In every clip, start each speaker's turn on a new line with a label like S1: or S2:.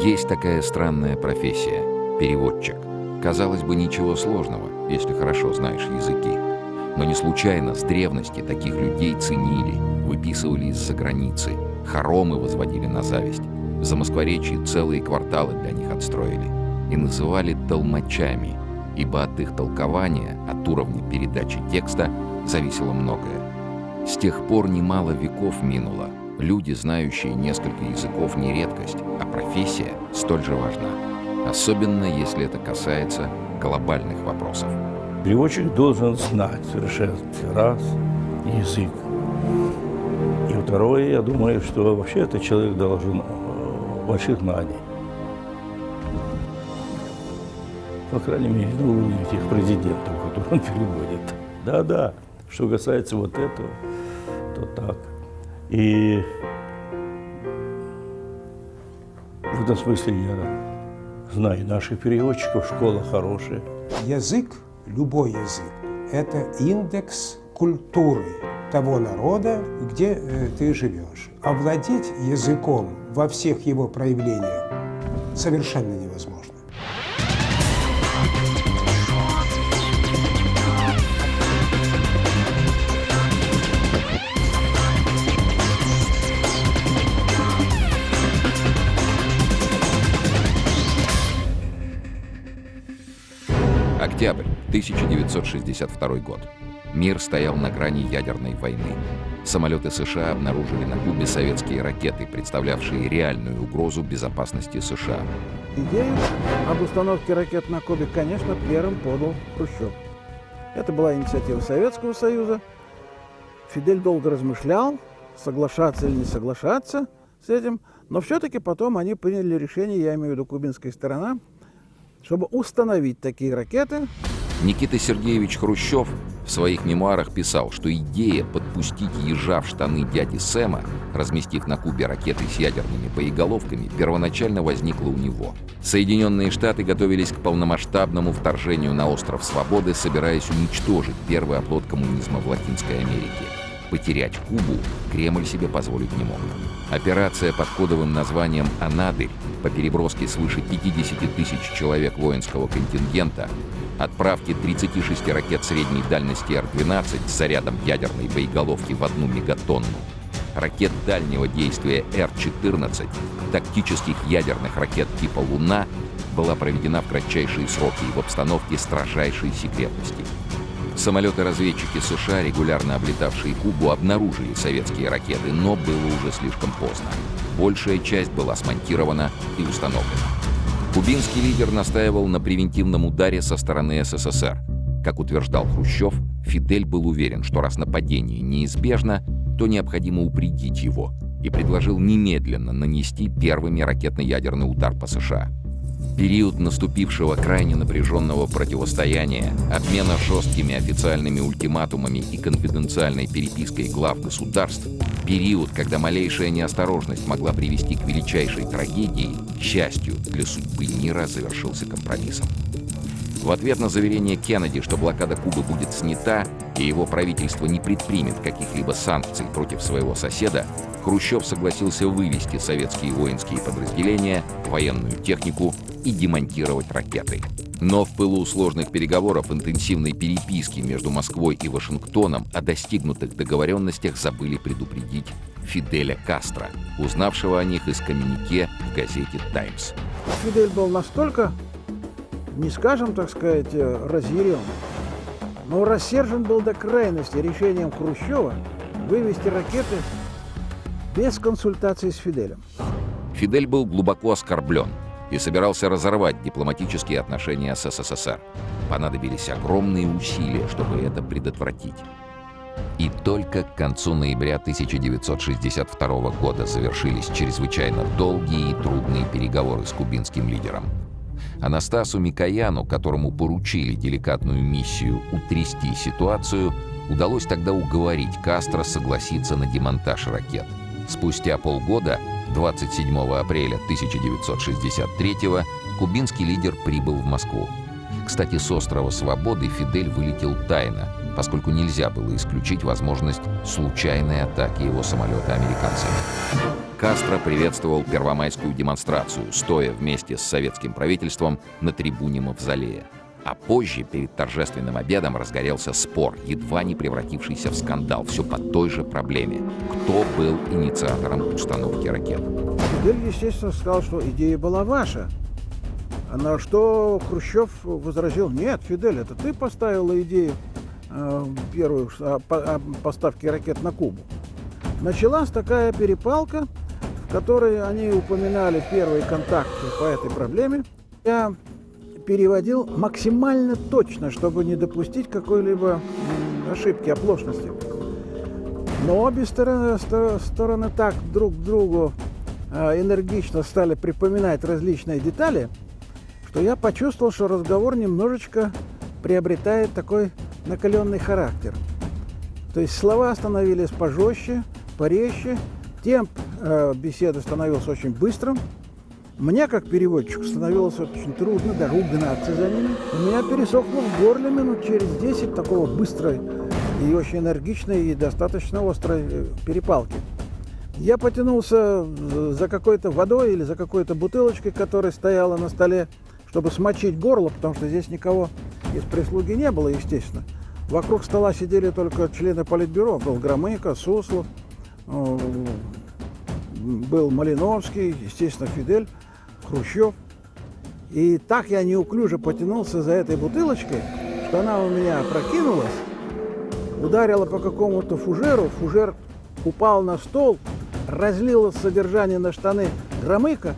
S1: Есть такая странная профессия — переводчик. Казалось бы, ничего сложного, если хорошо знаешь языки. Но не случайно с древности таких людей ценили, выписывали из-за границы, хоромы возводили на зависть. В Замоскворечье целые кварталы для них отстроили. И называли толмачами, ибо от их толкования, от уровня передачи текста, зависело многое. С тех пор немало веков минуло. Люди, знающие несколько языков, не редкость, а профессия столь же важна. Особенно, если это касается глобальных вопросов.
S2: Переводчик должен знать в совершенстве раз язык. И второе, я думаю, что вообще этот человек должен больших знаний. По крайней мере, этих президентов, которых он переводит. Да-да, что касается вот этого, то так. И в этом смысле я знаю наших переводчиков, школа хорошая.
S3: Язык, любой язык, это индекс культуры того народа, где ты живешь. Овладеть языком во всех его проявлениях совершенно невозможно.
S1: Октябрь, 1962 год. Мир стоял на грани ядерной войны. Самолеты США обнаружили на Кубе советские ракеты, представлявшие реальную угрозу безопасности США.
S4: Идею об установке ракет на Кубе, конечно, первым подал Хрущев. Это была инициатива Советского Союза. Фидель долго размышлял, соглашаться или не соглашаться с этим, но все-таки потом они приняли решение, я имею в виду кубинская сторона, чтобы установить такие ракеты.
S1: Никита Сергеевич Хрущев в своих мемуарах писал, что идея подпустить ежа в штаны дяди Сэма, разместив на Кубе ракеты с ядерными боеголовками, первоначально возникла у него. Соединенные Штаты готовились к полномасштабному вторжению на остров Свободы, собираясь уничтожить первый оплот коммунизма в Латинской Америке. Потерять Кубу Кремль себе позволить не мог. Операция под кодовым названием «Анадырь» по переброске свыше 50 тысяч человек воинского контингента, отправке 36 ракет средней дальности Р-12 с зарядом ядерной боеголовки в 1 мегатонну, ракет дальнего действия Р-14, тактических ядерных ракет типа «Луна» была проведена в кратчайшие сроки и в обстановке строжайшей секретности. Самолеты-разведчики США, регулярно облетавшие Кубу, обнаружили советские ракеты, но было уже слишком поздно. Большая часть была смонтирована и установлена. Кубинский лидер настаивал на превентивном ударе со стороны СССР. Как утверждал Хрущев, Фидель был уверен, что раз нападение неизбежно, то необходимо упредить его, и предложил немедленно нанести первыми ракетно-ядерный удар по США. Период наступившего крайне напряженного противостояния, обмена жесткими официальными ультиматумами и конфиденциальной перепиской глав государств, период, когда малейшая неосторожность могла привести к величайшей трагедии, к счастью для судьбы мира, завершился компромиссом. В ответ на заверение Кеннеди, что блокада Кубы будет снята и его правительство не предпримет каких-либо санкций против своего соседа, Хрущев согласился вывести советские воинские подразделения, военную технику и демонтировать ракеты. Но в пылу сложных переговоров, интенсивной переписки между Москвой и Вашингтоном о достигнутых договоренностях забыли предупредить Фиделя Кастро, узнавшего о них из коммюнике в газете «Таймс».
S4: Фидель был настолько, не скажем, так сказать, разъярен, но рассержен был до крайности решением Хрущева вывести ракеты без консультации с Фиделем.
S1: Фидель был глубоко оскорблен и собирался разорвать дипломатические отношения с СССР. Понадобились огромные усилия, чтобы это предотвратить. И только к концу ноября 1962 года завершились чрезвычайно долгие и трудные переговоры с кубинским лидером. Анастасу Микояну, которому поручили деликатную миссию утрясти ситуацию, удалось тогда уговорить Кастро согласиться на демонтаж ракет. Спустя полгода, 27 апреля 1963-го, кубинский лидер прибыл в Москву. Кстати, с острова Свободы Фидель вылетел тайно, поскольку нельзя было исключить возможность случайной атаки его самолета американцами. Кастро приветствовал первомайскую демонстрацию, стоя вместе с советским правительством на трибуне Мавзолея. А позже, перед торжественным обедом, разгорелся спор, едва не превратившийся в скандал, все по той же проблеме. Кто был инициатором установки ракет?
S4: Фидель, естественно, сказал, что идея была ваша. А на что Хрущев возразил: нет, Фидель, это ты поставила идею первую о поставке ракет на Кубу. Началась такая перепалка, в которой они упоминали первые контакты по этой проблеме. Я переводил максимально точно, чтобы не допустить какой-либо ошибки, оплошности. Но обе стороны так друг другу энергично стали припоминать различные детали, что я почувствовал, что разговор немножечко приобретает такой накаленный характер. То есть слова становились пожестче, порезче, темп беседы становился очень быстрым. Мне, как переводчику, становилось очень трудно даже угнаться за ними. У меня пересохло в горле минут через 10 такого быстрой и очень энергичной и достаточно острой перепалки. Я потянулся за какой-то водой или за какой-то бутылочкой, которая стояла на столе, чтобы смочить горло, потому что здесь никого из прислуги не было, естественно. Вокруг стола сидели только члены Политбюро. Был Громыко, Суслов, был Малиновский, естественно, Фидель, Хрущев. И так я неуклюже потянулся за этой бутылочкой, что она у меня опрокинулась, ударила по какому-то фужеру, фужер упал на стол, разлилось содержание на штаны Громыко,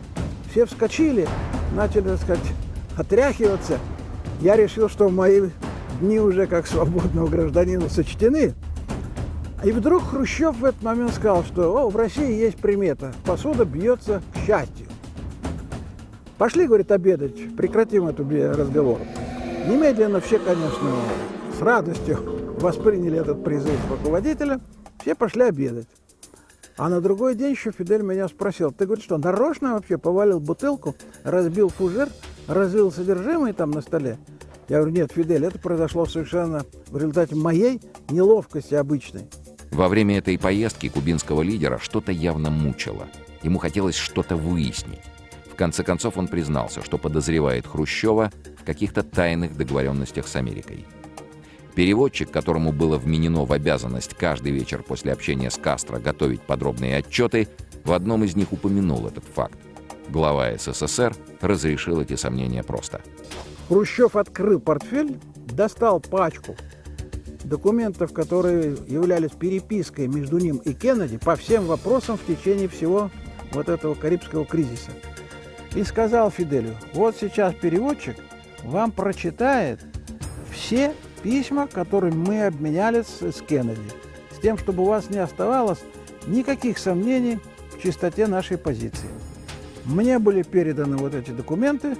S4: все вскочили, начали, так сказать, отряхиваться. Я решил, что мои дни уже как свободного гражданина сочтены. И вдруг Хрущев в этот момент сказал, что в России есть примета: посуда бьется к счастью. Пошли, говорит, обедать, прекратим эту разговор. Немедленно все, конечно, с радостью восприняли этот призыв руководителя, все пошли обедать. А на другой день еще Фидель меня спросил: ты, говорит, что, нарочно вообще повалил бутылку, разбил фужер, разлил содержимое там на столе? Я говорю: нет, Фидель, это произошло совершенно в результате моей неловкости обычной.
S1: Во время этой поездки кубинского лидера что-то явно мучило. Ему хотелось что-то выяснить. В конце концов он признался, что подозревает Хрущева в каких-то тайных договоренностях с Америкой. Переводчик, которому было вменено в обязанность каждый вечер после общения с Кастро готовить подробные отчеты, в одном из них упомянул этот факт. Глава СССР разрешил эти сомнения просто.
S4: Хрущев открыл портфель, достал пачку документов, которые являлись перепиской между ним и Кеннеди по всем вопросам в течение всего вот этого Карибского кризиса. И сказал Фиделю: вот сейчас переводчик вам прочитает все письма, которые мы обменялись с Кеннеди, с тем, чтобы у вас не оставалось никаких сомнений в чистоте нашей позиции. Мне были переданы вот эти документы,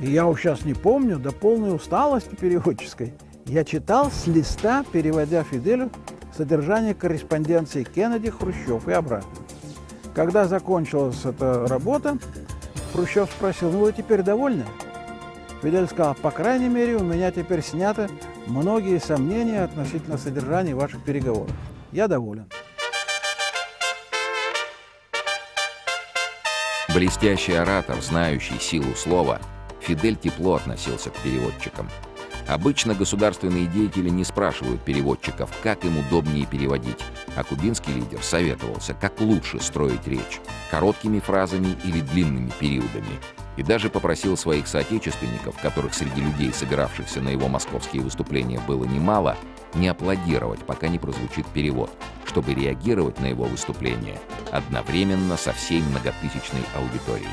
S4: и я уж сейчас не помню, до полной усталости переводческой. Я читал с листа, переводя Фиделю содержание корреспонденции Кеннеди-Хрущев и обратно. Когда закончилась эта работа, Хрущев спросил: ну вы теперь довольны? Фидель сказал: по крайней мере, у меня теперь сняты многие сомнения относительно содержания ваших переговоров. Я доволен.
S1: Блестящий оратор, знающий силу слова, Фидель тепло относился к переводчикам. Обычно государственные деятели не спрашивают переводчиков, как им удобнее переводить, а кубинский лидер советовался, как лучше строить речь – короткими фразами или длинными периодами. И даже попросил своих соотечественников, которых среди людей, собиравшихся на его московские выступления, было немало, не аплодировать, пока не прозвучит перевод, чтобы реагировать на его выступление одновременно со всей многотысячной аудиторией.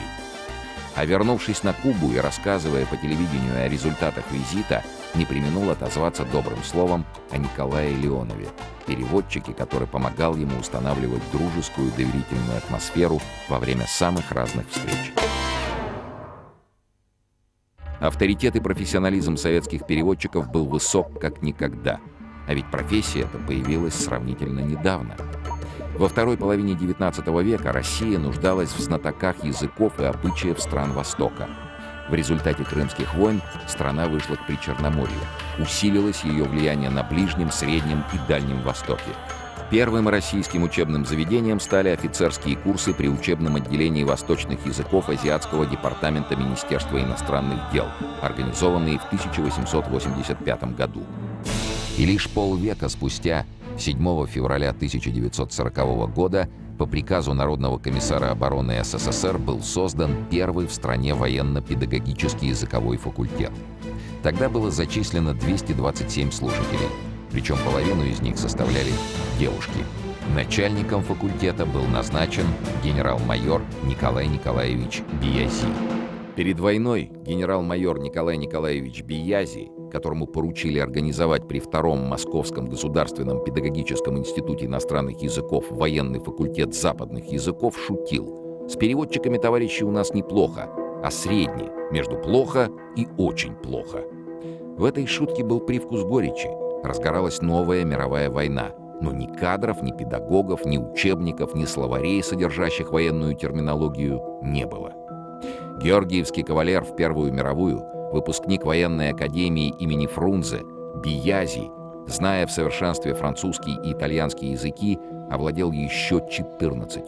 S1: А вернувшись на Кубу и рассказывая по телевидению о результатах визита, не преминул отозваться добрым словом о Николае Леонове, переводчике, который помогал ему устанавливать дружескую доверительную атмосферу во время самых разных встреч. Авторитет и профессионализм советских переводчиков был высок как никогда. А ведь профессия эта появилась сравнительно недавно. Во второй половине XIX века Россия нуждалась в знатоках языков и обычаев стран Востока. В результате Крымских войн страна вышла к Причерноморью. Усилилось ее влияние на Ближнем, Среднем и Дальнем Востоке. Первым российским учебным заведением стали офицерские курсы при учебном отделении восточных языков Азиатского департамента Министерства иностранных дел, организованные в 1885 году. И лишь полвека спустя, 7 февраля 1940 года, по приказу Народного комиссара обороны СССР был создан первый в стране военно-педагогический языковой факультет. Тогда было зачислено 227 слушателей, причем половину из них составляли девушки. Начальником факультета был назначен генерал-майор Николай Николаевич Биязи. Перед войной генерал-майор Николай Николаевич Биязи, которому поручили организовать при Втором Московском государственном педагогическом институте иностранных языков военный факультет западных языков, шутил: «С переводчиками, товарищи, у нас неплохо, а средне между плохо и очень плохо». В этой шутке был привкус горечи. Разгоралась новая мировая война, но ни кадров, ни педагогов, ни учебников, ни словарей, содержащих военную терминологию, не было. Георгиевский кавалер в Первую мировую, выпускник военной академии имени Фрунзе, Биязи, зная в совершенстве французский и итальянский языки, овладел еще 14.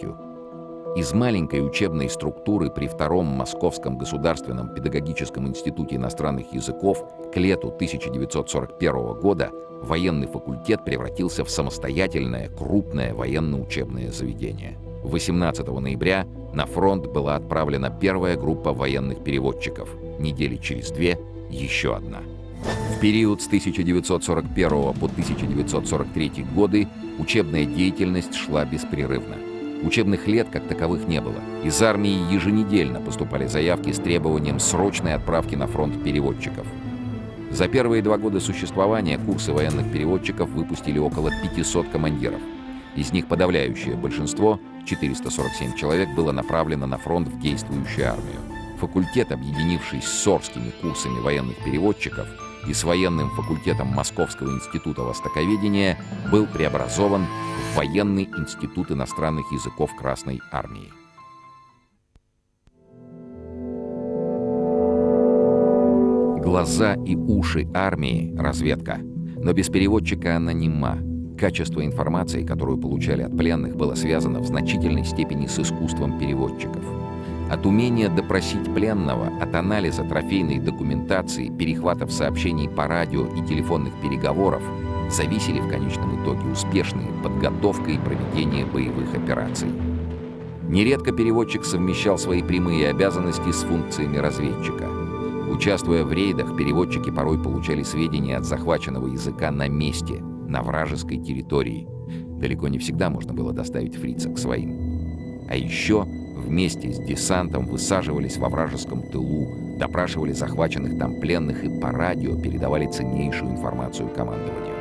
S1: Из маленькой учебной структуры при Втором Московском государственном педагогическом институте иностранных языков к лету 1941 года военный факультет превратился в самостоятельное крупное военно-учебное заведение. 18 ноября на фронт была отправлена первая группа военных переводчиков. Недели через 2 еще одна. В период с 1941 по 1943 годы учебная деятельность шла беспрерывно. Учебных лет как таковых не было. Из армии еженедельно поступали заявки с требованием срочной отправки на фронт переводчиков. За первые 2 года существования курсы военных переводчиков выпустили около 500 командиров. Из них подавляющее большинство, 447 человек, было направлено на фронт в действующую армию. Факультет, объединившись с Орскими курсами военных переводчиков и с военным факультетом Московского института востоковедения, был преобразован в Военный институт иностранных языков Красной армии. Глаза и уши армии — разведка. Но без переводчика она нема. Качество информации, которую получали от пленных, было связано в значительной степени с искусством переводчиков. От умения допросить пленного, от анализа трофейной документации, перехватов сообщений по радио и телефонных переговоров зависели в конечном итоге успешная подготовка и проведение боевых операций. Нередко переводчик совмещал свои прямые обязанности с функциями разведчика. Участвуя в рейдах, переводчики порой получали сведения от захваченного языка на месте, на вражеской территории. Далеко не всегда можно было доставить фрица к своим. А еще вместе с десантом высаживались во вражеском тылу, допрашивали захваченных там пленных и по радио передавали ценнейшую информацию командованию.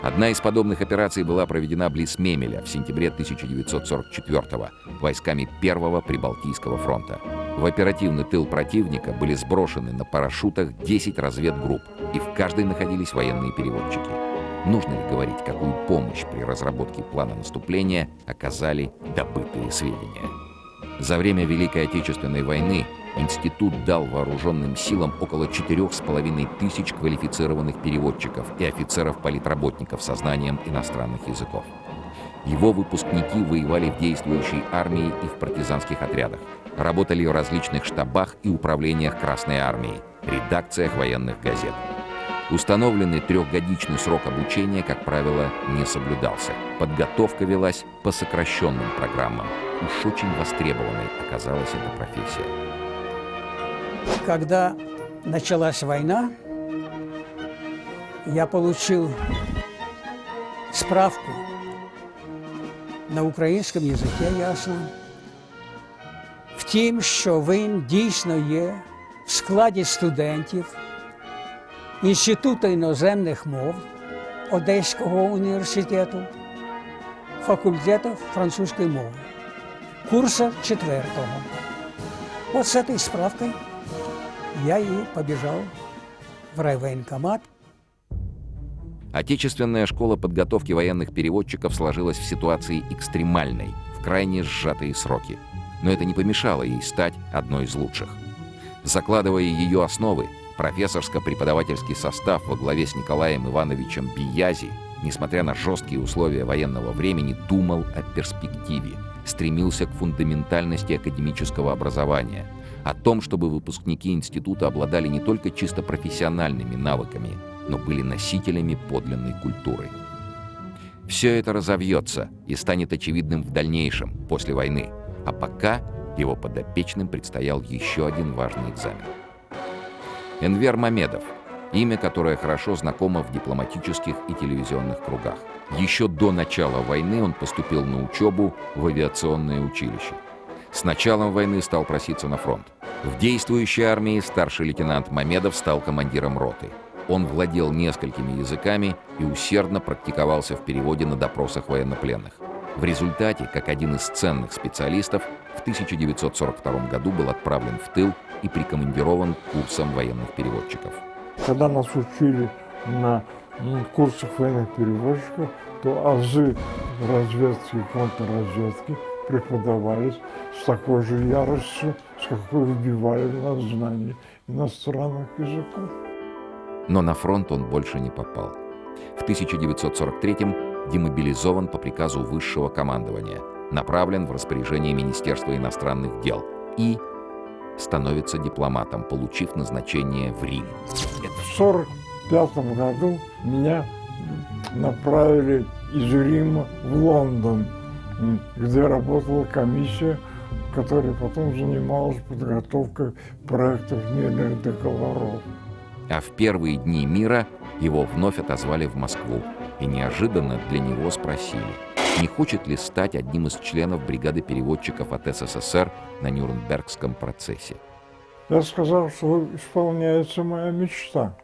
S1: Одна из подобных операций была проведена близ Мемеля в сентябре 1944-го войсками Первого Прибалтийского фронта. В оперативный тыл противника были сброшены на парашютах 10 разведгрупп, и в каждой находились военные переводчики. Нужно ли говорить, какую помощь при разработке плана наступления оказали добытые сведения? За время Великой Отечественной войны институт дал вооруженным силам около 4500 квалифицированных переводчиков и офицеров-политработников со знанием иностранных языков. Его выпускники воевали в действующей армии и в партизанских отрядах, работали в различных штабах и управлениях Красной армии, редакциях военных газет. Установленный 3-годичный срок обучения, как правило, не соблюдался. Подготовка велась по сокращенным программам. Уж очень востребованной оказалась эта профессия.
S5: Когда началась война, я получил справку на українському язикі, ясно. Втім, що він дійсно є в складі студентів Інституту іноземних мов Одеського університету, факультету французької мови, курсу 4-го. Вот с этой справкой я и побежал в райвоенкомат.
S1: Отечественная школа подготовки военных переводчиков сложилась в ситуации экстремальной, в крайне сжатые сроки. Но это не помешало ей стать одной из лучших. Закладывая ее основы, профессорско-преподавательский состав во главе с Николаем Ивановичем Биязи несмотря на жесткие условия военного времени, думал о перспективе, стремился к фундаментальности академического образования, о том, чтобы выпускники института обладали не только чисто профессиональными навыками, но были носителями подлинной культуры. Все это разовьется и станет очевидным в дальнейшем, после войны, а пока его подопечным предстоял еще один важный экзамен. Энвер Мамедов, имя, которое хорошо знакомо в дипломатических и телевизионных кругах. Еще до начала войны он поступил на учебу в авиационное училище. С началом войны стал проситься на фронт. В действующей армии старший лейтенант Мамедов стал командиром роты. Он владел несколькими языками и усердно практиковался в переводе на допросах военнопленных. В результате, как один из ценных специалистов, в 1942 году был отправлен в тыл и прикомандирован к курсам военных переводчиков.
S6: Когда нас учили на курсах военных переводчиков, то азы разведки и контрразведки преподавались с такой же яростью, с какой вбивали в нас знания иностранных языков.
S1: Но на фронт он больше не попал. В 1943-м демобилизован по приказу высшего командования, направлен в распоряжение Министерства иностранных дел и становится дипломатом, получив назначение в Рим.
S6: В 1945 году меня направили из Рима в Лондон, где работала комиссия, которая потом занималась подготовкой проектов мирных договоров.
S1: А в первые дни мира его вновь отозвали в Москву и неожиданно для него спросили, не хочет ли стать одним из членов бригады переводчиков от СССР на Нюрнбергском процессе.
S6: Я сказал, что исполняется моя мечта,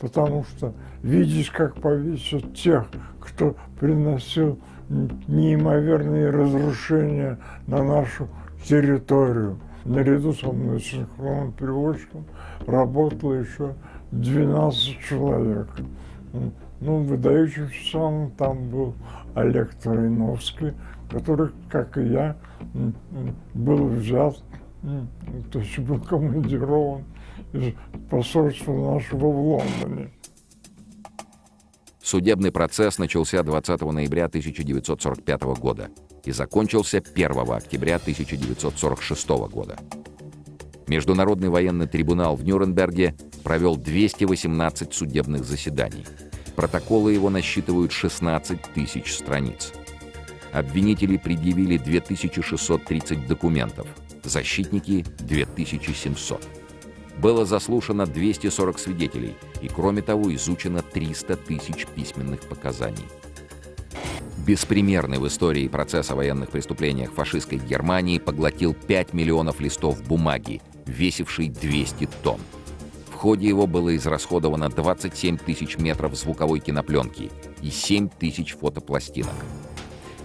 S6: потому что видеть, как повесят тех, кто приносил неимоверные разрушения на нашу территорию. Наряду со мной синхронным переводчиком работало еще 12 человек. Выдающимся самым там был Олег Троиновский, который, как и я, был взят, то есть был командирован из посольства нашего в Лондоне.
S1: Судебный процесс начался 20 ноября 1945 года и закончился 1 октября 1946 года. Международный военный трибунал в Нюрнберге провел 218 судебных заседаний. Протоколы его насчитывают 16 тысяч страниц. Обвинители предъявили 2630 документов, защитники — 2700. Было заслушано 240 свидетелей, и, кроме того, изучено 300 тысяч письменных показаний. Беспримерный в истории процесс о военных преступлениях фашистской Германии поглотил 5 миллионов листов бумаги, весивший 200 тонн. В ходе его было израсходовано 27 тысяч метров звуковой кинопленки и 7 тысяч фотопластинок.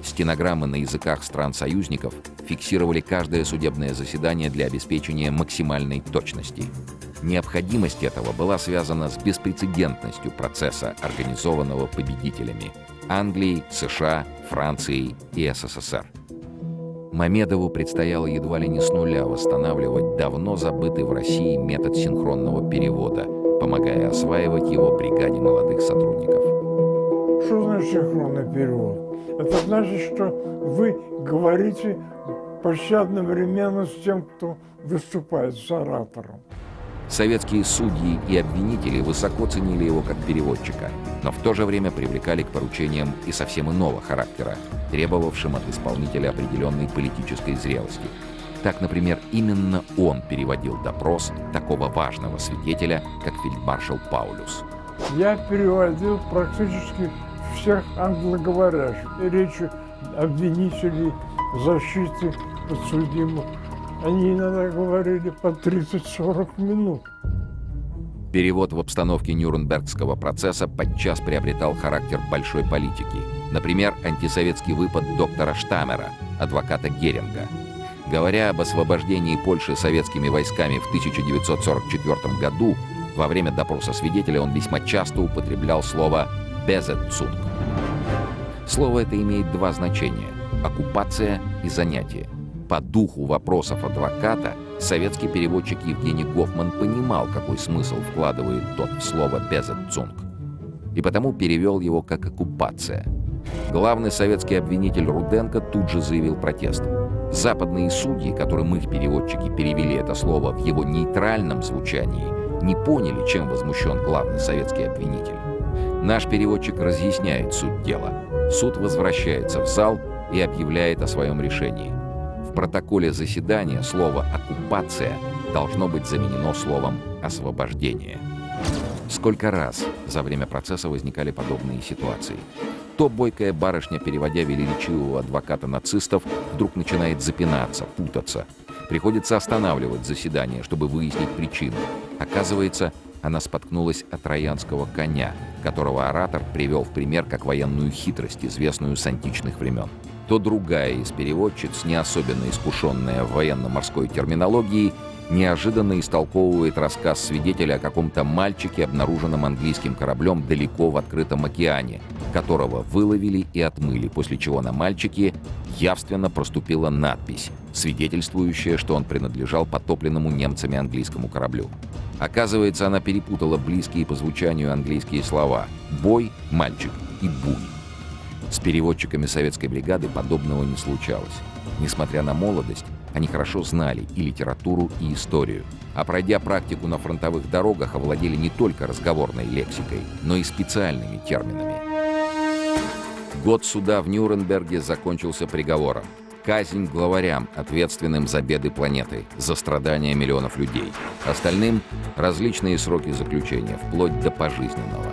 S1: Стенограммы на языках стран-союзников фиксировали каждое судебное заседание для обеспечения максимальной точности. Необходимость этого была связана с беспрецедентностью процесса, организованного победителями — Англией, США, Францией и СССР. Мамедову предстояло едва ли не с нуля восстанавливать давно забытый в России метод синхронного перевода, помогая осваивать его бригаде молодых сотрудников.
S6: Что значит синхронный перевод? Это значит, что вы говорите почти одновременно с тем, кто выступает, с оратором.
S1: Советские судьи и обвинители высоко ценили его как переводчика, но в то же время привлекали к поручениям и совсем иного характера, требовавшим от исполнителя определенной политической зрелости. Так, например, именно он переводил допрос такого важного свидетеля, как фельдмаршал Паулюс.
S6: Я переводил практически всех англоговорящих. Речи обвинителей, защиты подсудимых. Они иногда говорили по 30-40 минут.
S1: Перевод в обстановке Нюрнбергского процесса подчас приобретал характер большой политики. Например, антисоветский выпад доктора Штамера, адвоката Геринга. Говоря об освобождении Польши советскими войсками в 1944 году, во время допроса свидетеля он весьма часто употреблял слово «безетцунг». Слово это имеет два значения – оккупация и занятие. По духу вопросов адвоката советский переводчик Евгений Гофман понимал, какой смысл вкладывает тот в слово «безетцунг». и потому перевел его как «оккупация». Главный советский обвинитель Руденко тут же заявил протест. Западные судьи, которым их переводчики перевели это слово в его нейтральном звучании, не поняли, чем возмущен главный советский обвинитель. Наш переводчик разъясняет суть дела. Суд возвращается в зал и объявляет о своем решении. В протоколе заседания слово «оккупация» должно быть заменено словом «освобождение». Сколько раз за время процесса возникали подобные ситуации? То бойкая барышня, переводя велеречивого адвоката нацистов, вдруг начинает запинаться, путаться. Приходится останавливать заседание, чтобы выяснить причину. Оказывается, она споткнулась о троянского коня, которого оратор привел в пример как военную хитрость, известную с античных времен. То другая из переводчиц, не особенно искушенная в военно-морской терминологии, неожиданно истолковывает рассказ свидетеля о каком-то мальчике, обнаруженном английским кораблем далеко в открытом океане, которого выловили и отмыли, после чего на мальчике явственно проступила надпись, свидетельствующая, что он принадлежал потопленному немцами английскому кораблю. Оказывается, она перепутала близкие по звучанию английские слова «бой», «мальчик» и «буй». С переводчиками советской бригады подобного не случалось. Несмотря на молодость, они хорошо знали и литературу, и историю. А пройдя практику на фронтовых дорогах, овладели не только разговорной лексикой, но и специальными терминами. Год суда в Нюрнберге закончился приговором. Казнь главарям, ответственным за беды планеты, за страдания миллионов людей. Остальным — различные сроки заключения, вплоть до пожизненного.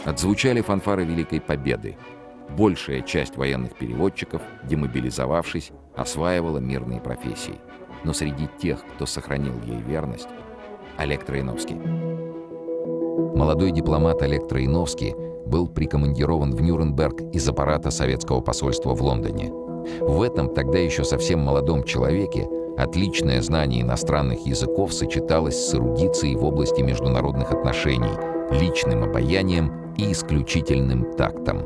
S1: Отзвучали фанфары Великой Победы. Большая часть военных переводчиков, демобилизовавшись, осваивала мирные профессии. Но среди тех, кто сохранил ей верность, Олег Троиновский. Молодой дипломат Олег Троиновский был прикомандирован в Нюрнберг из аппарата советского посольства в Лондоне. В этом тогда еще совсем молодом человеке отличное знание иностранных языков сочеталось с эрудицией в области международных отношений, личным обаянием и исключительным тактом.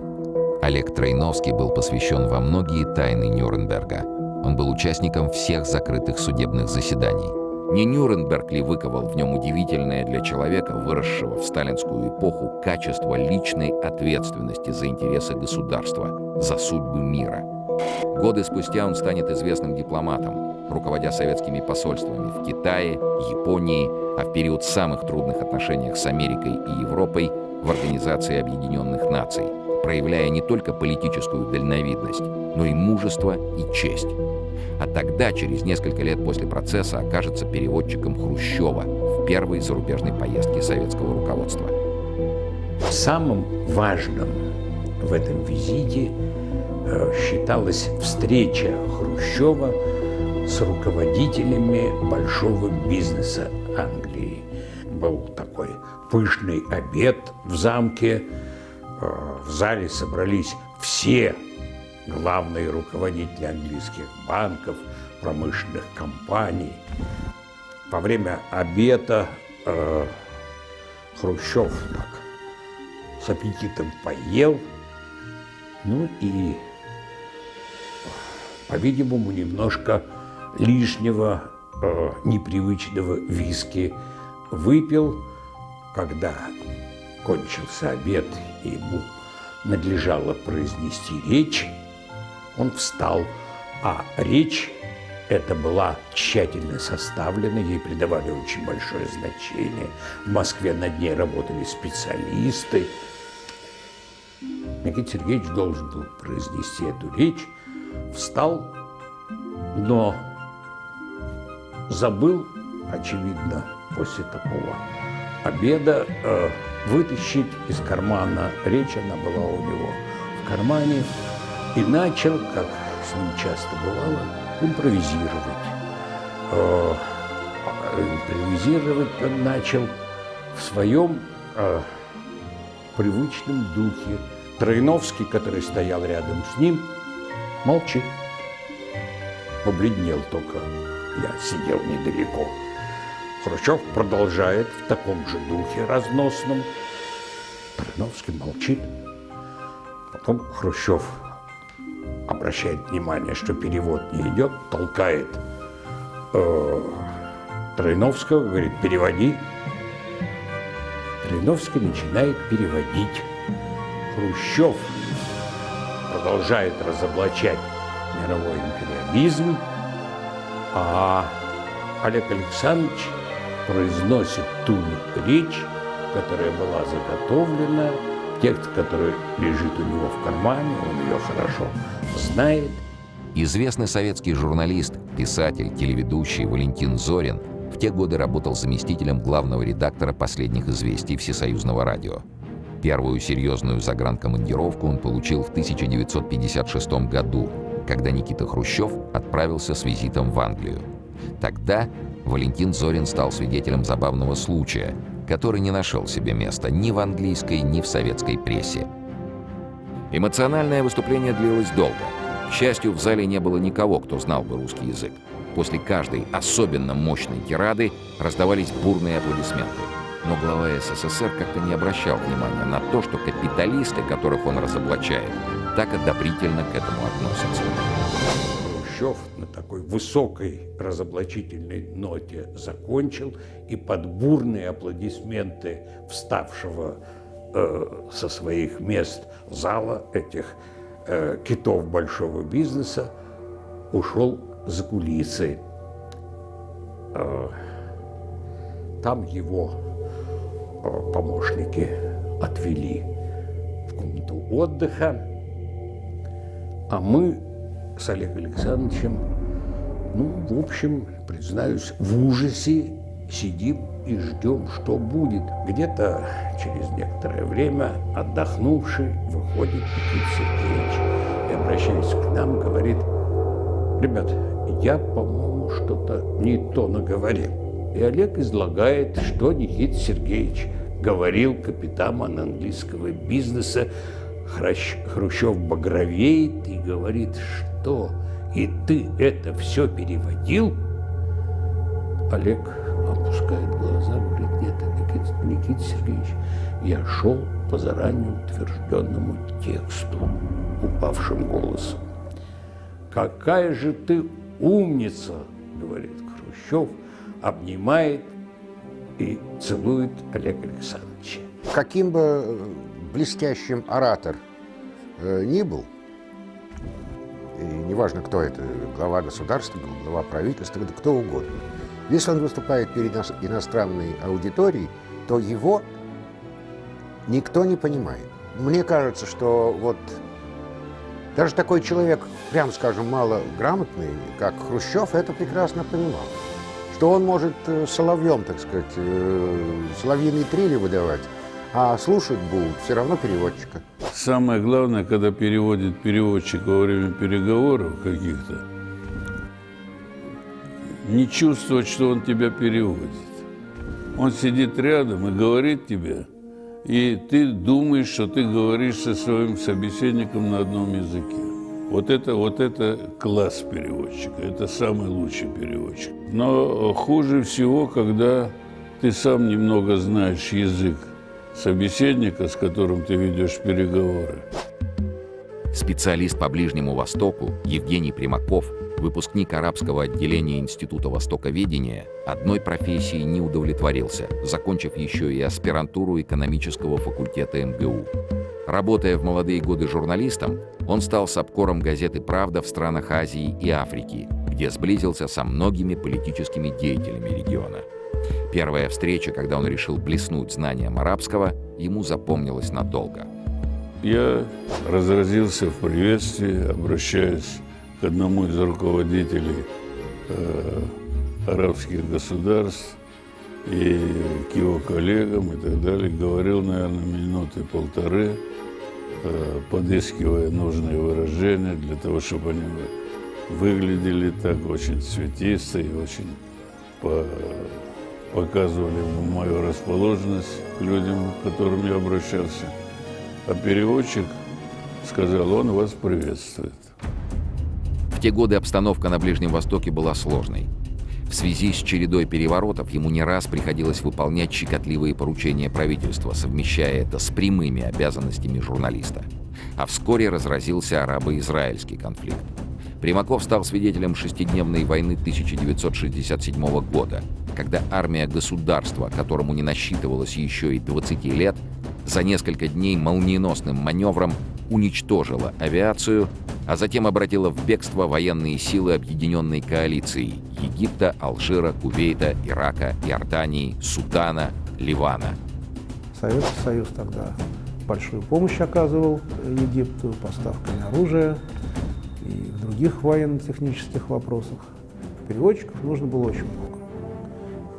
S1: Олег Троиновский был посвящен во многие тайны Нюрнберга. Он был участником всех закрытых судебных заседаний. Не Нюрнберг ли выковал в нем удивительное для человека, выросшего в сталинскую эпоху, качество личной ответственности за интересы государства, за судьбы мира? Годы спустя он станет известным дипломатом, руководя советскими посольствами в Китае, Японии, а в период самых трудных отношений с Америкой и Европой в Организации Объединенных Наций, проявляя не только политическую дальновидность, но и мужество и честь. А тогда, через несколько лет после процесса, окажется переводчиком Хрущева в первой зарубежной поездке советского руководства.
S7: Самым важным в этом визите считалась встреча Хрущева с руководителями большого бизнеса Англии. Был такой пышный обед в замке. В зале собрались все главные руководители английских банков, промышленных компаний. Во время обеда Хрущев так с аппетитом поел, ну и, по-видимому, немножко лишнего, непривычного виски выпил. Когда кончился обед и ему надлежало произнести речь, он встал, а речь эта была тщательно составлена, ей придавали очень большое значение. В Москве над ней работали специалисты. Никита Сергеевич должен был произнести эту речь, встал, но забыл, очевидно, после такого обеда вытащить из кармана речь, она была у него в кармане, и начал, как с ним часто бывало, импровизировать. Импровизировать он начал в своем привычном духе. Троиновский, который стоял рядом с ним, молчит. Побледнел только. Я сидел недалеко. Хрущев продолжает в таком же духе разносном. Троиновский молчит. Потом Хрущев обращает внимание, что перевод не идет, толкает Троиновского, говорит: переводи. Жириновский начинает переводить. Хрущев продолжает разоблачать мировой империализм, а Олег Александрович произносит ту речь, которая была заготовлена, текст, который лежит у него в кармане, он ее хорошо знает.
S1: Известный советский журналист, писатель, телеведущий Валентин Зорин в те годы работал заместителем главного редактора «Последних известий» Всесоюзного радио. Первую серьезную загранкомандировку он получил в 1956 году, когда Никита Хрущев отправился с визитом в Англию. Тогда Валентин Зорин стал свидетелем забавного случая, который не нашел себе места ни в английской, ни в советской прессе. Эмоциональное выступление длилось долго. К счастью, в зале не было никого, кто знал бы русский язык. После каждой особенно мощной тирады раздавались бурные аплодисменты. Но глава СССР как-то не обращал внимания на то, что капиталисты, которых он разоблачает, так одобрительно к этому относятся.
S7: Хрущев на такой высокой разоблачительной ноте закончил, и под бурные аплодисменты вставшего со своих мест зала этих китов большого бизнеса ушел за кулисы. Там его помощники отвели в комнату отдыха, а мы с Олегом Александровичем, в общем, признаюсь, в ужасе сидим и ждем, что будет. Где-то через некоторое время, отдохнувший, выходит Никита Сергеевич и, обращаясь к нам, говорит: ребят, я, по-моему, что-то не то наговорил. И Олег излагает, что Никита Сергеевич говорил капитанам английского бизнеса. Хрущев багровеет и говорит: что? И ты это все переводил? Олег опускает глаза, говорит: нет, Никита Сергеевич, я шел по заранее утвержденному тексту, упавшим голосом. Какая же ты умница, говорит Хрущев, обнимает и целует Олега Александровича.
S8: Каким бы блестящим оратор ни был, и неважно, кто это, глава государства, глава правительства, это кто угодно, если он выступает перед иностранной аудиторией, то его никто не понимает. Мне кажется, что вот даже такой человек, прям скажем, малограмотный, как Хрущев, это прекрасно понимал. Что он может соловьем, так сказать, соловьиные трели выдавать, а слушать будут все равно переводчика.
S2: Самое главное, когда переводит переводчик во время переговоров каких-то, не чувствовать, что он тебя переводит. Он сидит рядом и говорит тебе, и ты думаешь, что ты говоришь со своим собеседником на одном языке. Вот это класс переводчика, это самый лучший переводчик. Но хуже всего, когда ты сам немного знаешь язык собеседника, с которым ты ведешь переговоры.
S1: Специалист по Ближнему Востоку Евгений Примаков, выпускник арабского отделения Института востоковедения, одной профессией не удовлетворился, закончив еще и аспирантуру экономического факультета МГУ. Работая в молодые годы журналистом, он стал сабкором газеты «Правда» в странах Азии и Африки, где сблизился со многими политическими деятелями региона. Первая встреча, когда он решил блеснуть знанием арабского, ему запомнилась надолго.
S2: Я разразился в приветствии, обращаясь к одному из руководителей арабских государств и к его коллегам и так далее. Говорил, наверное, минуты полторы, подыскивая нужные выражения для того, чтобы они выглядели так очень цветисто и очень показывали мою расположенность к людям, к которым я обращался. А переводчик сказал: он вас приветствует.
S1: В те годы обстановка на Ближнем Востоке была сложной. В связи с чередой переворотов ему не раз приходилось выполнять щекотливые поручения правительства, совмещая это с прямыми обязанностями журналиста. А вскоре разразился арабо-израильский конфликт. Примаков стал свидетелем шестидневной войны 1967 года, когда армия государства, которому не насчитывалось еще и 20 лет, за несколько дней молниеносным маневром уничтожила авиацию, а затем обратила в бегство военные силы объединенной коалиции Египта, Алжира, Кувейта, Ирака, Иордании, Судана, Ливана.
S4: Советский Союз тогда большую помощь оказывал Египту поставками оружия и в других военно-технических вопросах. Переводчиков нужно было очень много.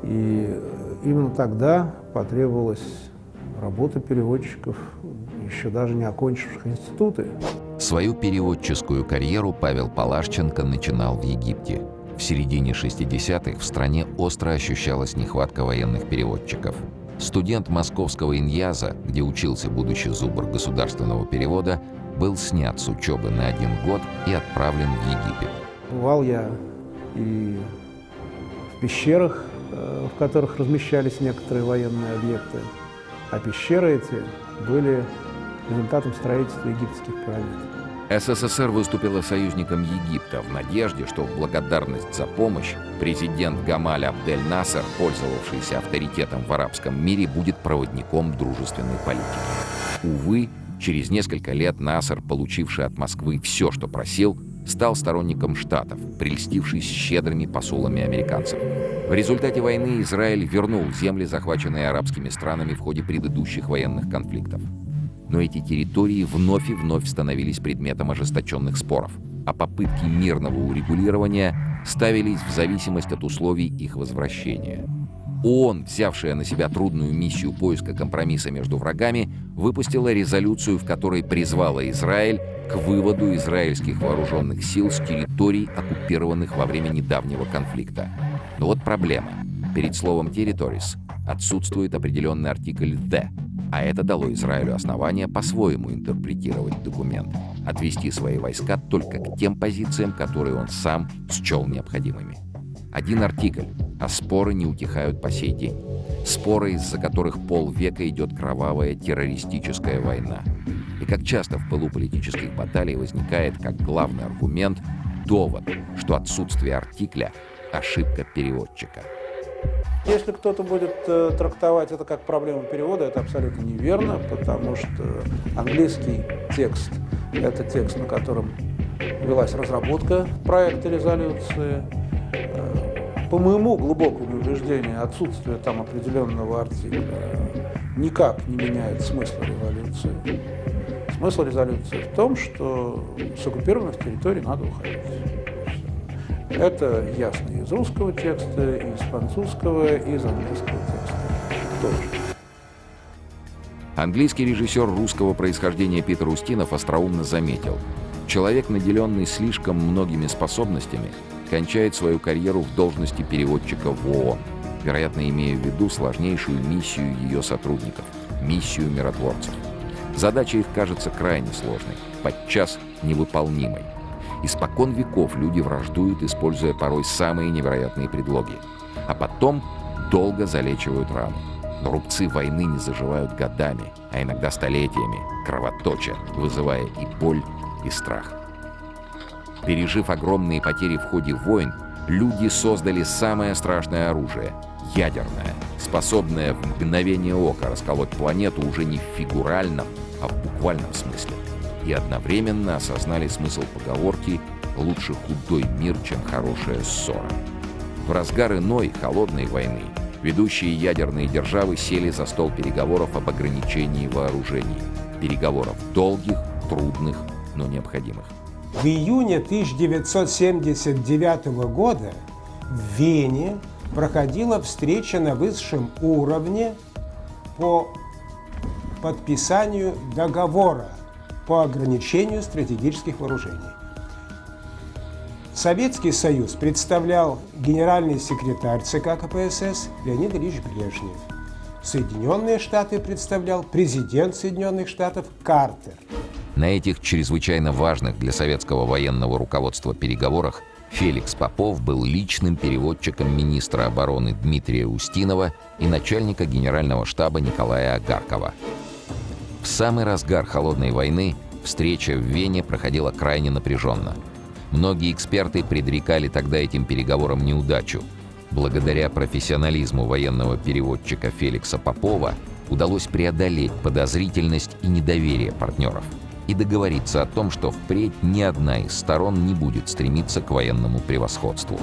S4: И именно тогда потребовалась работа переводчиков, еще даже не окончивших институты.
S1: Свою переводческую карьеру Павел Палашченко начинал в Египте. В середине 60-х в стране остро ощущалась нехватка военных переводчиков. Студент московского Иньяза, где учился будущий зубр государственного перевода, был снят с учебы на 1 год и отправлен в Египет.
S4: Бывал я и в пещерах, в которых размещались некоторые военные объекты, а пещеры эти были результатом строительства египетских пирамид.
S1: СССР выступила союзником Египта в надежде, что в благодарность за помощь президент Гамаль Абдель Насер, пользовавшийся авторитетом в арабском мире, будет проводником дружественной политики. Увы, через несколько лет Насер, получивший от Москвы все, что просил, стал сторонником Штатов, прельстившись щедрыми посулами американцев. В результате войны Израиль вернул земли, захваченные арабскими странами в ходе предыдущих военных конфликтов. Но эти территории вновь и вновь становились предметом ожесточенных споров, а попытки мирного урегулирования ставились в зависимость от условий их возвращения. ООН, взявшая на себя трудную миссию поиска компромисса между врагами, выпустила резолюцию, в которой призвала Израиль к выводу израильских вооруженных сил с территорий, оккупированных во время недавнего конфликта. Но вот проблема. Перед словом «territories» отсутствует определенный артикль «the», а это дало Израилю основание по-своему интерпретировать документ, отвести свои войска только к тем позициям, которые он сам счел необходимыми. Один артикль, а споры не утихают по сей день. Споры, из-за которых полвека идет кровавая террористическая война. И как часто в пылу политических баталий возникает как главный аргумент довод, что отсутствие артикля – ошибка переводчика.
S4: Если кто-то будет трактовать это как проблему перевода, это абсолютно неверно, потому что английский текст – это текст, на котором велась разработка проекта резолюции. По моему глубокому убеждению, отсутствие там определенного артикля никак не меняет смысл резолюции. Смысл резолюции в том, что с оккупированных территорий надо уходить. Это ясно из русского текста, из французского, из английского текста тоже.
S1: Английский режиссер русского происхождения Питер Устинов остроумно заметил: человек, наделенный слишком многими способностями, кончает свою карьеру в должности переводчика в ООН, вероятно, имея в виду сложнейшую миссию ее сотрудников – миссию миротворцев. Задача их кажется крайне сложной, подчас невыполнимой. Испокон веков люди враждуют, используя порой самые невероятные предлоги, а потом долго залечивают раны. Но рубцы войны не заживают годами, а иногда столетиями, кровоточа, вызывая и боль, и страх. Пережив огромные потери в ходе войн, люди создали самое страшное оружие — ядерное, способное в мгновение ока расколоть планету уже не в фигуральном, а в буквальном смысле. И одновременно осознали смысл поговорки «лучше худой мир, чем хорошая ссора». В разгар иной, холодной войны ведущие ядерные державы сели за стол переговоров об ограничении вооружений. Переговоров долгих, трудных, но необходимых.
S3: В июне 1979 года в Вене проходила встреча на высшем уровне по подписанию договора по ограничению стратегических вооружений. Советский Союз представлял генеральный секретарь ЦК КПСС Леонид Ильич Брежнев. Соединенные Штаты представлял президент Соединенных Штатов Картер.
S1: На этих чрезвычайно важных для советского военного руководства переговорах Феликс Попов был личным переводчиком министра обороны Дмитрия Устинова и начальника генерального штаба Николая Агаркова. В самый разгар холодной войны встреча в Вене проходила крайне напряженно. Многие эксперты предрекали тогда этим переговорам неудачу. Благодаря профессионализму военного переводчика Феликса Попова удалось преодолеть подозрительность и недоверие партнеров и договориться о том, что впредь ни одна из сторон не будет стремиться к военному превосходству.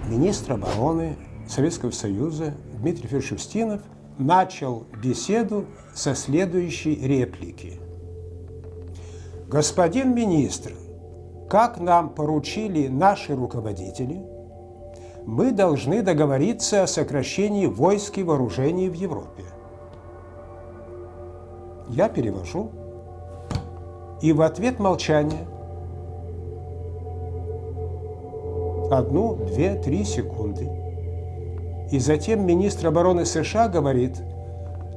S3: Министр обороны Советского Союза Дмитрий Федорович Устинов начал беседу со следующей реплики. «Господин министр, как нам поручили наши руководители, мы должны договориться о сокращении войск и вооружений в Европе». Я перевожу. И в ответ молчание. 1, 2, 3 секунды. И затем министр обороны США говорит: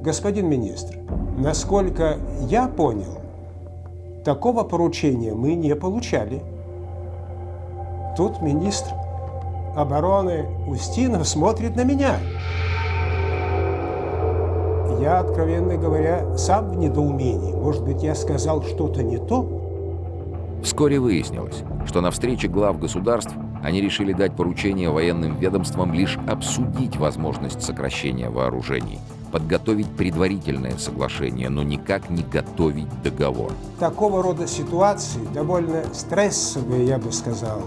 S3: господин министр, насколько я понял, такого поручения мы не получали. Тут министр обороны Устинов смотрит на меня. Я, откровенно говоря, сам в недоумении. Может быть, я сказал что-то не то?
S1: Вскоре выяснилось, что на встрече глав государств они решили дать поручение военным ведомствам лишь обсудить возможность сокращения вооружений, подготовить предварительное соглашение, но никак не готовить договор.
S3: Такого рода ситуации, довольно стрессовые, я бы сказал,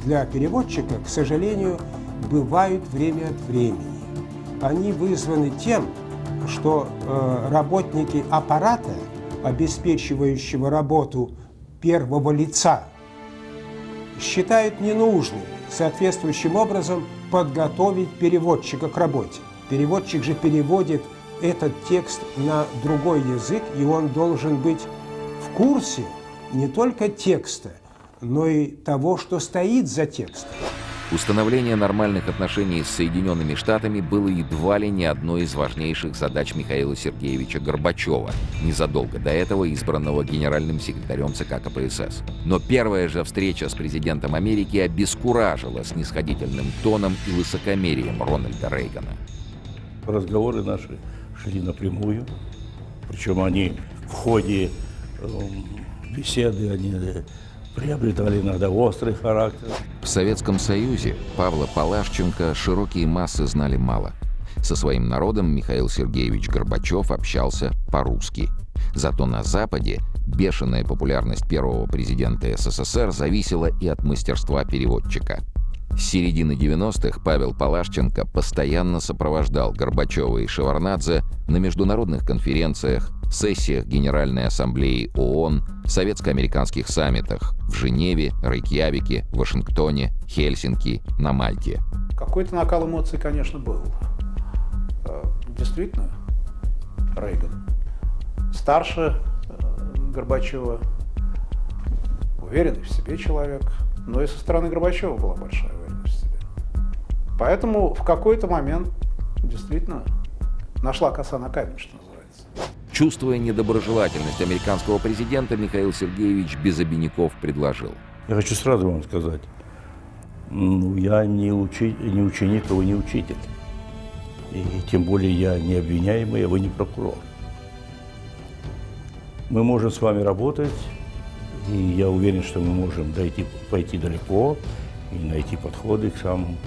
S3: для переводчика, к сожалению, бывают время от времени. Они вызваны тем, что работники аппарата, обеспечивающего работу первого лица, считают ненужным соответствующим образом подготовить переводчика к работе. Переводчик же переводит этот текст на другой язык, и он должен быть в курсе не только текста, но и того, что стоит за текстом.
S1: Установление нормальных отношений с Соединенными Штатами было едва ли не одной из важнейших задач Михаила Сергеевича Горбачева, незадолго до этого избранного генеральным секретарем ЦК КПСС. Но первая же встреча с президентом Америки обескуражила снисходительным тоном и высокомерием Рональда Рейгана.
S9: Разговоры наши шли напрямую, причем они в ходе беседы приобретали иногда острый характер.
S1: В Советском Союзе Павла Палашченко широкие массы знали мало. Со своим народом Михаил Сергеевич Горбачев общался по-русски. Зато на Западе бешеная популярность первого президента СССР зависела и от мастерства переводчика. С середины 90-х Павел Палашченко постоянно сопровождал Горбачева и Шеварднадзе на международных конференциях, сессиях Генеральной Ассамблеи ООН, советско-американских саммитах в Женеве, Рейкьявике, Вашингтоне, Хельсинки, на Мальте.
S10: Какой-то накал эмоций, конечно, был. Действительно, Рейган старше Горбачева, уверенный в себе человек, но и со стороны Горбачева была большая уверенность в себе. Поэтому в какой-то момент действительно нашла коса на камень, что называется.
S1: Чувствуя недоброжелательность американского президента, Михаил Сергеевич без обиняков предложил:
S9: Я хочу сразу вам сказать, я не ученик, а вы не учитель. И тем более я не обвиняемый, а вы не прокурор. Мы можем с вами работать, и я уверен, что мы можем пойти далеко и найти подходы к самым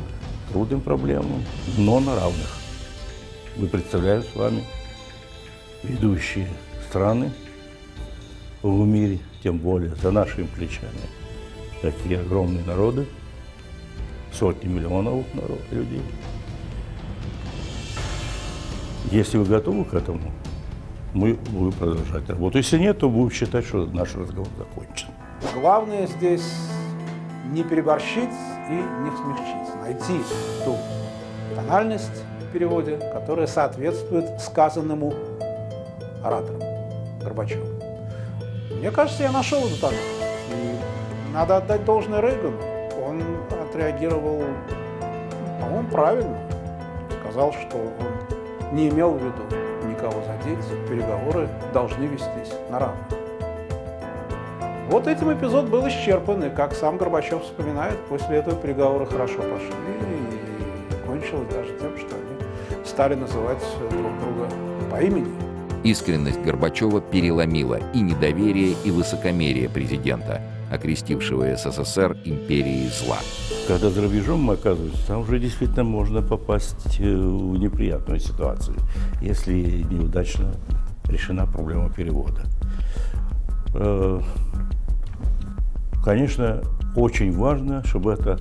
S9: трудным проблемам, но на равных. Мы представляем с вами ведущие страны в мире, тем более за нашими плечами. Такие огромные народы, сотни миллионов людей. Если вы готовы к этому, мы будем продолжать работу. Если нет, то будем считать, что наш разговор закончен.
S10: Главное здесь не переборщить и не смягчить. Найти ту тональность в переводе, которая соответствует сказанному оратором Горбачеву. Мне кажется, я нашел эту тональность. И надо отдать должное Рейгану. Он отреагировал, по-моему, правильно. Сказал, что он не имел в виду никого задеть, переговоры должны вестись на равных. Вот этим эпизод был исчерпан, и, как сам Горбачев вспоминает, после этого переговоры хорошо пошли, и кончилось даже тем, что они стали называть друг друга по имени.
S1: Искренность Горбачева переломила и недоверие, и высокомерие президента. окрестившего СССР империей зла.
S9: Когда за рубежом мы оказываемся, там уже действительно можно попасть в неприятную ситуацию, если неудачно решена проблема перевода. Конечно, очень важно, чтобы эта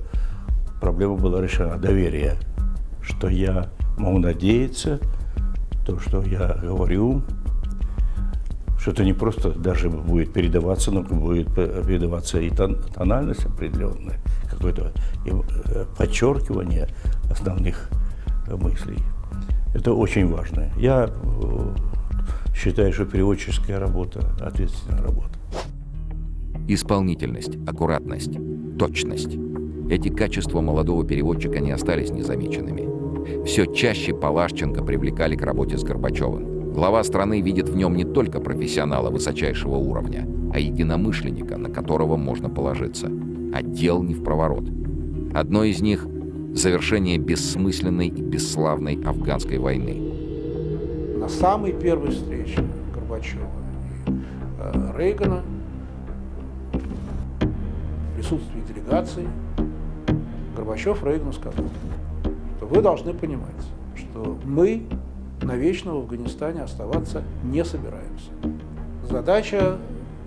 S9: проблема была решена. Доверие, что я могу надеяться, то, что я говорю, что это не просто даже будет передаваться, но будет передаваться и тональность определенная, какое-то подчеркивание основных мыслей. Это очень важно. Я считаю, что переводческая работа – ответственная работа.
S1: Исполнительность, аккуратность, точность. Эти качества молодого переводчика не остались незамеченными. Все чаще Палашченко привлекали к работе с Горбачевым. Глава страны видит в нем не только профессионала высочайшего уровня, а единомышленника, на которого можно положиться. А дел не впроворот. Одно из них — завершение бессмысленной и бесславной афганской войны.
S10: На самой первой встрече Горбачева и Рейгана в присутствии делегации Горбачев Рейгану сказал, что вы должны понимать, что мы навечно в Афганистане оставаться не собираемся. Задача,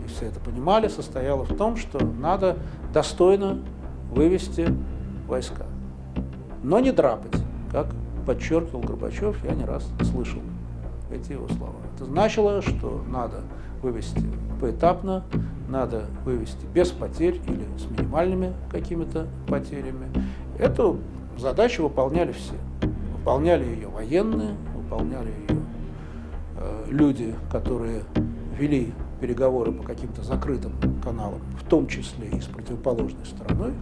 S10: и все это понимали, состояла в том, что надо достойно вывести войска, но не драпать, как подчеркивал Горбачев, я не раз слышал эти его слова. Это значило, что надо вывести поэтапно, надо вывести без потерь или с минимальными какими-то потерями. Эту задачу выполняли все. Выполняли ее военные, выполняли ее люди, которые вели переговоры по каким-то закрытым каналам, в том числе и с противоположной стороной,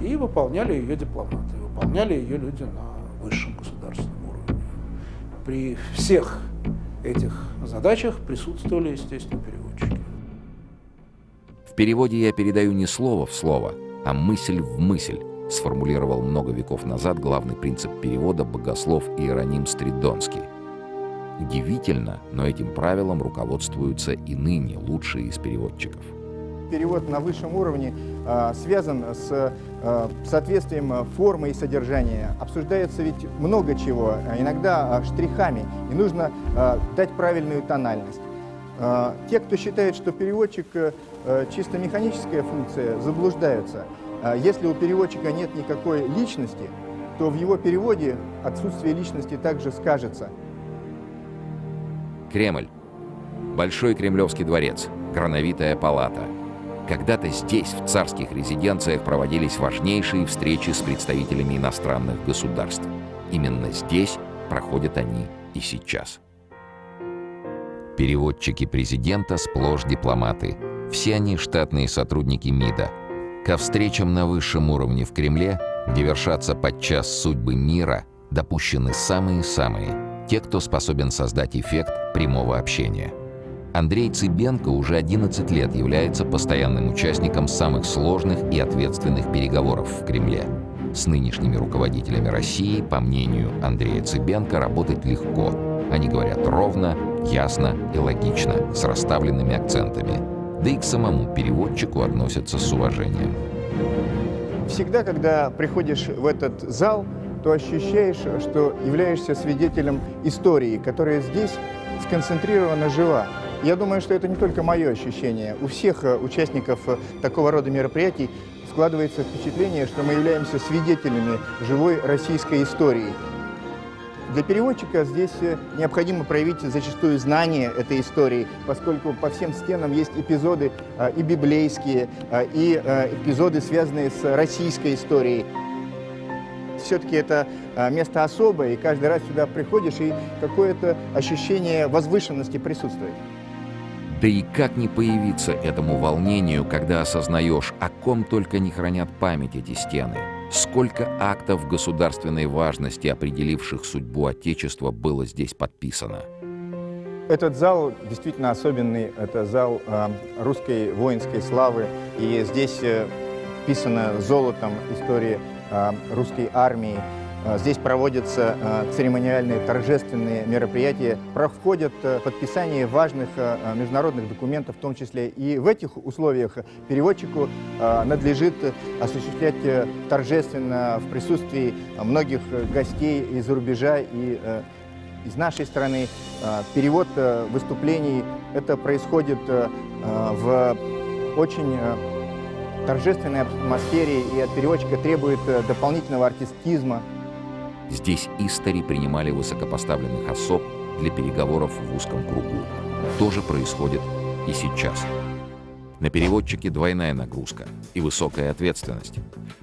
S10: и выполняли ее дипломаты, выполняли ее люди на высшем государственном уровне. При всех этих задачах присутствовали, естественно, переводчики.
S1: В переводе я передаю не слово в слово, а мысль в мысль, сформулировал много веков назад главный принцип перевода богослов Иероним Стридонский. Удивительно, но этим правилом руководствуются и ныне лучшие из переводчиков.
S11: Перевод на высшем уровне связан с соответствием формы и содержания. Обсуждается ведь много чего, иногда штрихами, и нужно дать правильную тональность. Те, кто считает, что переводчик чисто механическая функция, заблуждаются. Если у переводчика нет никакой личности, то в его переводе отсутствие личности также скажется.
S1: Кремль. Большой Кремлевский дворец. Грановитая палата. Когда-то здесь, в царских резиденциях, проводились важнейшие встречи с представителями иностранных государств. Именно здесь проходят они и сейчас. Переводчики президента сплошь дипломаты. Все они штатные сотрудники МИДа. Ко встречам на высшем уровне в Кремле, где вершатся подчас судьбы мира, допущены самые-самые, те, кто способен создать эффект прямого общения. Андрей Цыбенко уже 11 лет является постоянным участником самых сложных и ответственных переговоров в Кремле. С нынешними руководителями России, по мнению Андрея Цыбенко, работать легко. Они говорят ровно, ясно и логично, с расставленными акцентами. Да и к самому переводчику относятся с уважением.
S11: Всегда, когда приходишь в этот зал, то ощущаешь, что являешься свидетелем истории, которая здесь сконцентрирована, жива. Я думаю, что это не только мое ощущение. У всех участников такого рода мероприятий складывается впечатление, что мы являемся свидетелями живой российской истории. Для переводчика здесь необходимо проявить зачастую знание этой истории, поскольку по всем стенам есть эпизоды и библейские, и эпизоды, связанные с российской историей. Все-таки это место особое, и каждый раз сюда приходишь, и какое-то ощущение возвышенности присутствует.
S1: Да и как не появиться этому волнению, когда осознаешь, о ком только не хранят память эти стены? Сколько актов государственной важности, определивших судьбу Отечества, было здесь подписано?
S11: Этот зал действительно особенный. Это зал русской воинской славы. И здесь вписана золотом история русской армии. Здесь проводятся церемониальные торжественные мероприятия, проходят подписание важных международных документов в том числе. И в этих условиях переводчику надлежит осуществлять торжественно в присутствии многих гостей из-за рубежа и из нашей страны. Перевод выступлений это происходит в очень торжественной атмосфере, и от переводчика требует дополнительного артистизма.
S1: Здесь истори принимали высокопоставленных особ для переговоров в узком кругу. То же происходит и сейчас. На переводчике двойная нагрузка и высокая ответственность.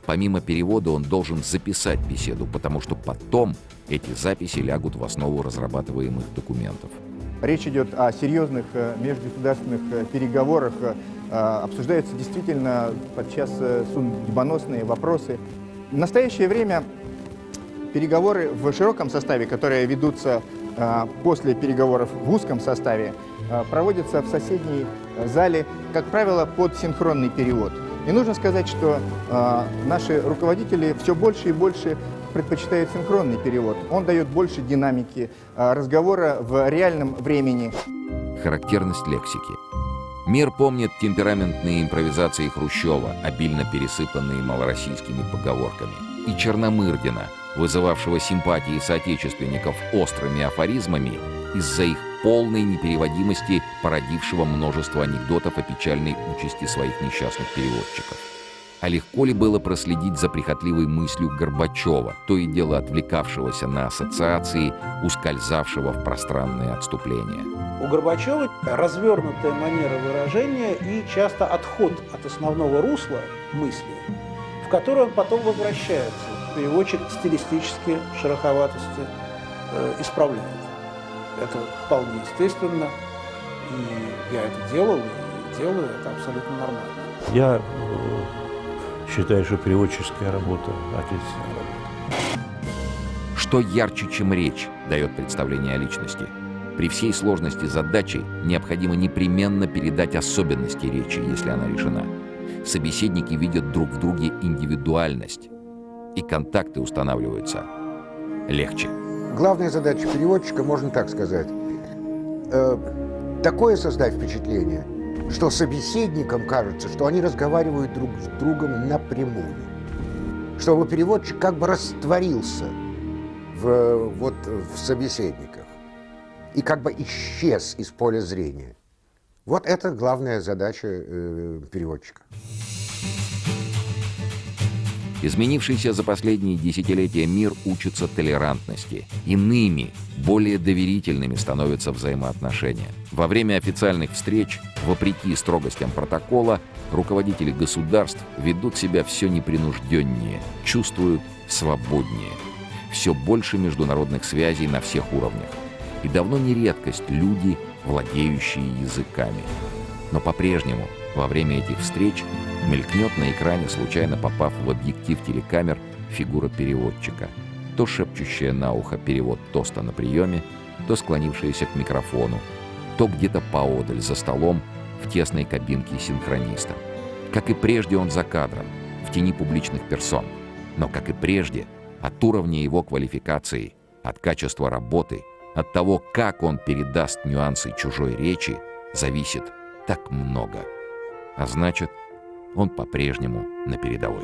S1: Помимо перевода он должен записать беседу, потому что потом эти записи лягут в основу разрабатываемых документов.
S11: Речь идет о серьезных межгосударственных переговорах. Обсуждаются действительно подчас судьбоносные вопросы. В настоящее время переговоры в широком составе, которые ведутся после переговоров в узком составе, проводятся в соседней зале, как правило, под синхронный перевод. И нужно сказать, что наши руководители все больше и больше предпочитают синхронный перевод. Он дает больше динамики, разговора в реальном времени.
S1: Характерность лексики. Мир помнит темпераментные импровизации Хрущева, обильно пересыпанные малороссийскими поговорками, и Черномырдина, вызывавшего симпатии соотечественников острыми афоризмами из-за их полной непереводимости, породившего множество анекдотов о печальной участи своих несчастных переводчиков. А легко ли было проследить за прихотливой мыслью Горбачева, то и дело отвлекавшегося на ассоциации, ускользавшего в пространное отступление?
S10: У Горбачева развернутая манера выражения и часто отход от основного русла мысли, в который он потом возвращается. Переводчик стилистически шероховатости исправляет. Это вполне естественно, и я это делал, и делаю, это абсолютно нормально.
S9: Я считаю, что переводческая работа – ответственная работа.
S1: Что ярче, чем речь, дает представление о личности. При всей сложности задачи необходимо непременно передать особенности речи, если она решена. Собеседники видят друг в друге индивидуальность, и контакты устанавливаются легче.
S8: Главная задача переводчика, можно так сказать, такое создать впечатление, что собеседникам кажется, что они разговаривают друг с другом напрямую, чтобы переводчик как бы растворился в собеседниках и как бы исчез из поля зрения. Вот это главная задача переводчика.
S1: Изменившийся за последние десятилетия мир учится толерантности. Иными, более доверительными становятся взаимоотношения. Во время официальных встреч, вопреки строгостям протокола, руководители государств ведут себя все непринужденнее, чувствуют свободнее. Все больше международных связей на всех уровнях. И давно не редкость люди, владеющие языками. Но по-прежнему во время этих встреч мелькнет на экране, случайно попав в объектив телекамер, фигура переводчика. То шепчущая на ухо перевод тоста на приеме, то склонившаяся к микрофону, то где-то поодаль за столом в тесной кабинке синхрониста. Как и прежде, он за кадром, в тени публичных персон. Но, как и прежде, от уровня его квалификации, от качества работы, от того, как он передаст нюансы чужой речи, зависит так много. А значит, он по-прежнему на передовой.